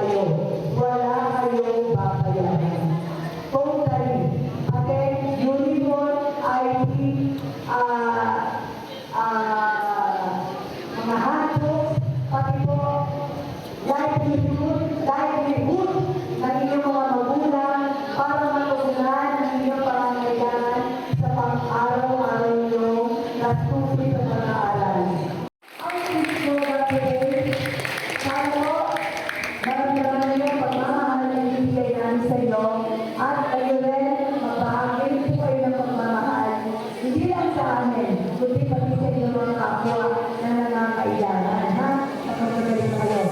tayo. Wala kayong babayaran. Totally. Again, uniform, IT, mga handbooks, pati po, livelihood ng inyong mga magulang para matugunan ang inyong pangangailangan sa pang-araw-araw nyo na stupid at pag-aaral. Ang gusto natin, sana po, maramdaman niyo ang pagmamahal na ibigay namin sa inyo at kayo rin, magbahagi po kayo ng pagmamahal. Hindi lang sa amin, kundi pati sa inyong mga kapwa na nangangailangan. Ha? Magmagaling kayo.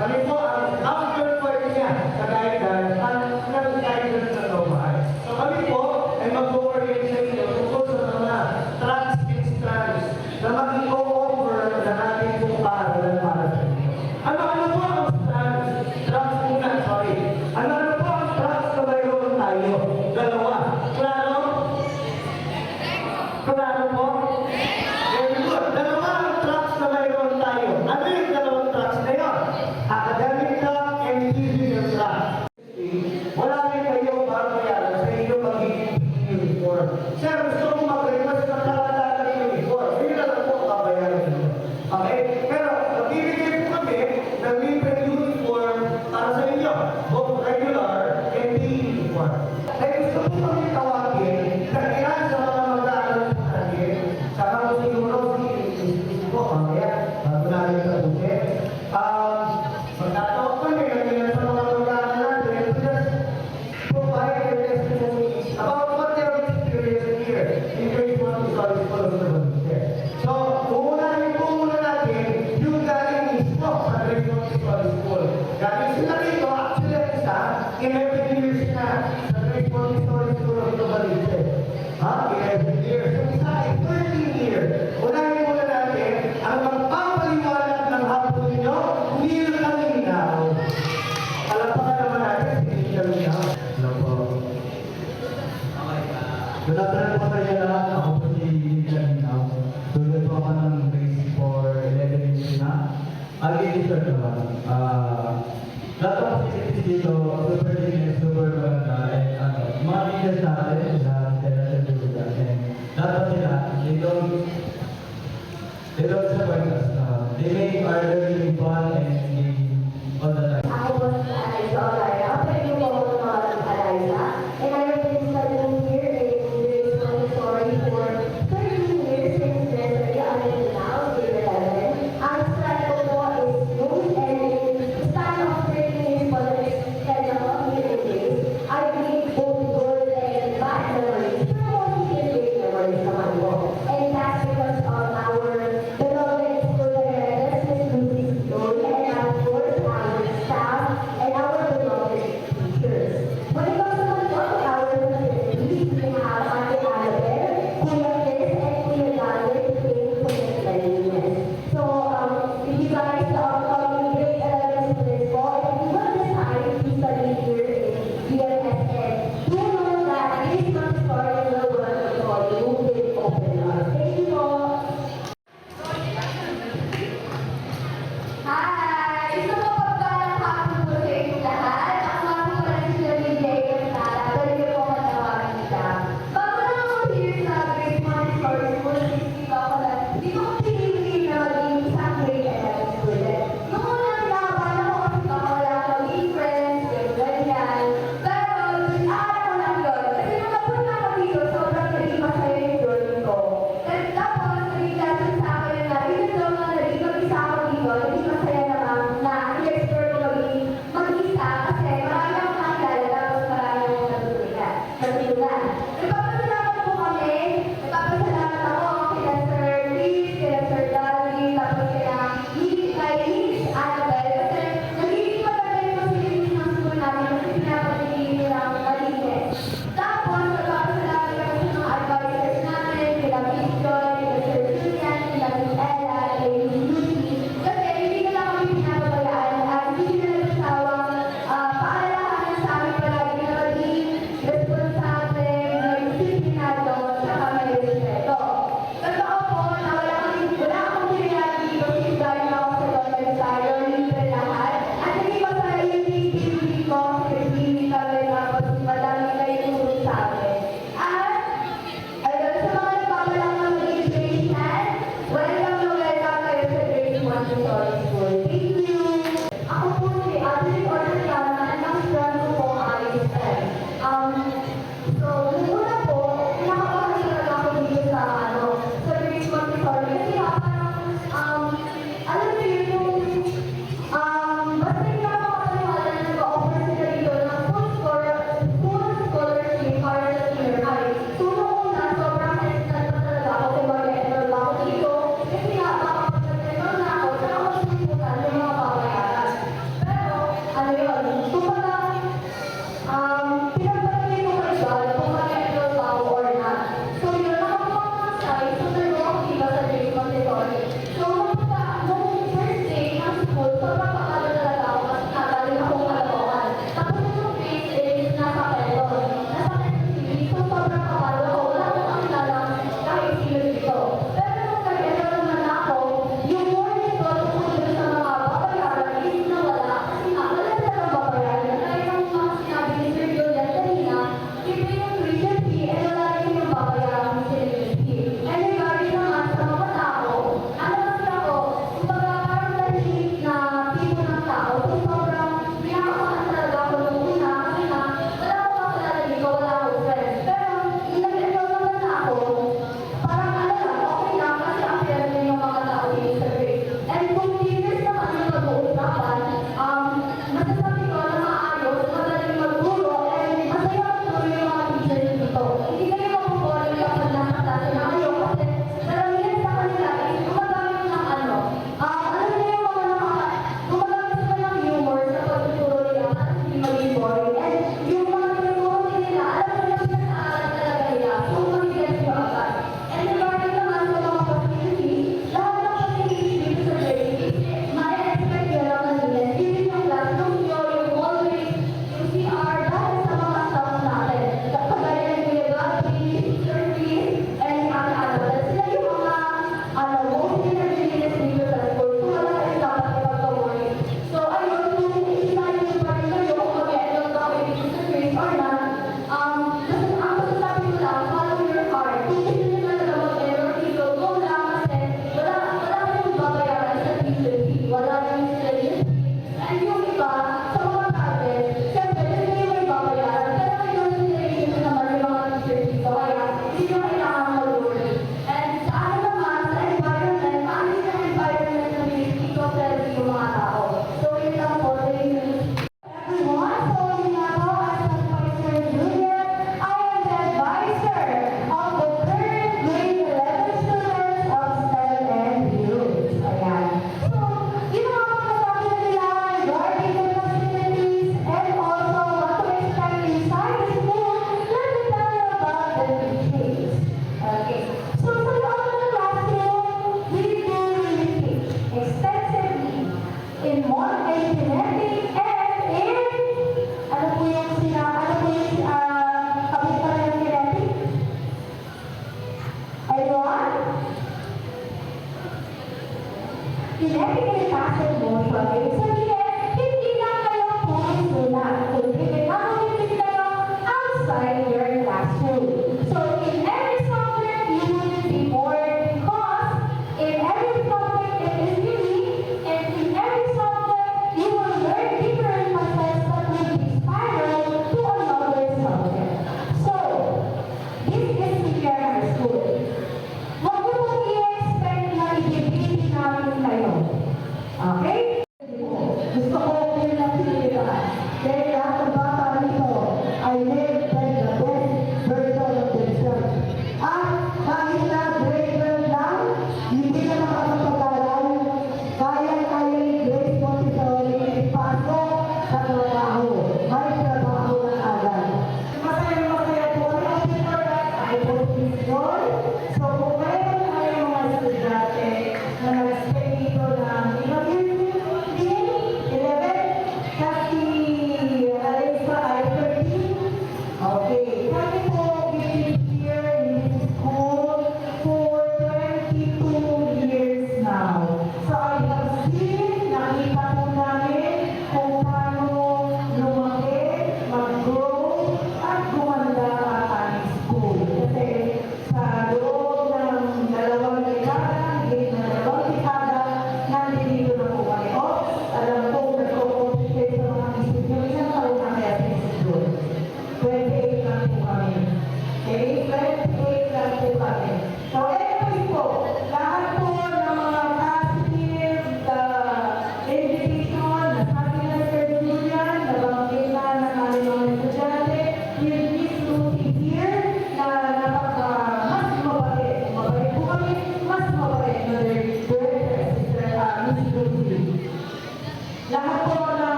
Kami po ang counterpart niya sa guidance ng guidance na normal. So kami po ay mag-orient sa inyo tungkol sa mga trans na mag-i-over na natin pong paaralan para sa inyo. Ano po ang trans muna, sorry. Ano po ang trans na mayroon tayo? Dalawa. Klaro? Klaro po? Very good. Dalawa ang trans na mayroon tayo. Ano yung dalawang trans na yun? Academic track and physical track. Wala rin kayo babayaran sa inyong magiging uniform. Sir, gusto kong mag-request na kalatagan ng uniform. Hindi na lang po babayaran nyo. Okay? Pero, magbibigay po kami ng libre uniform para sa inyo. Both regular and PE uniform. Kaya gusto po kami tawagin sa ilan sa mga mag-aaral po natin. Saka po siguro si po, mamaya, bago namin tapusin. Magtatawag kami ng sa mga mag-aaral natin to just provide their testimonies about what they have experienced here in grade 1 to college for the volunteer. So, uunahin po muna natin yung galing mismo sa grade 1 to college school. Galing sila rito, actually ang isa, 11 years na sa grade 1 to college school of the volunteer. 11 years. Yung isa ay 13 years. Unahin muna natin ang magpapaliwanag ng hapon ninyo, hindi na kalinaw. Palapakan naman natin, hindi kalinaw. Hello po. Good afternoon po sa inyo lahat. Ako po si Kalinaw. Tulad po ako ng grade for 11 years na.Ag-i-research naman. Lahat po kasi dito, super linis, super maganda. And mga teachers natin, lahat sila and lahat po sila, they don't support us. They make our learning fun and engaging all the time. Ako po si Eliza Olaya. Pwede po ako tumawalan ng Eliza. And I have been studying here in English Montessori for 13 years since nursery until now, grade 11. Ang start ko po is noon and in the span of 13 years po, na-extend ako,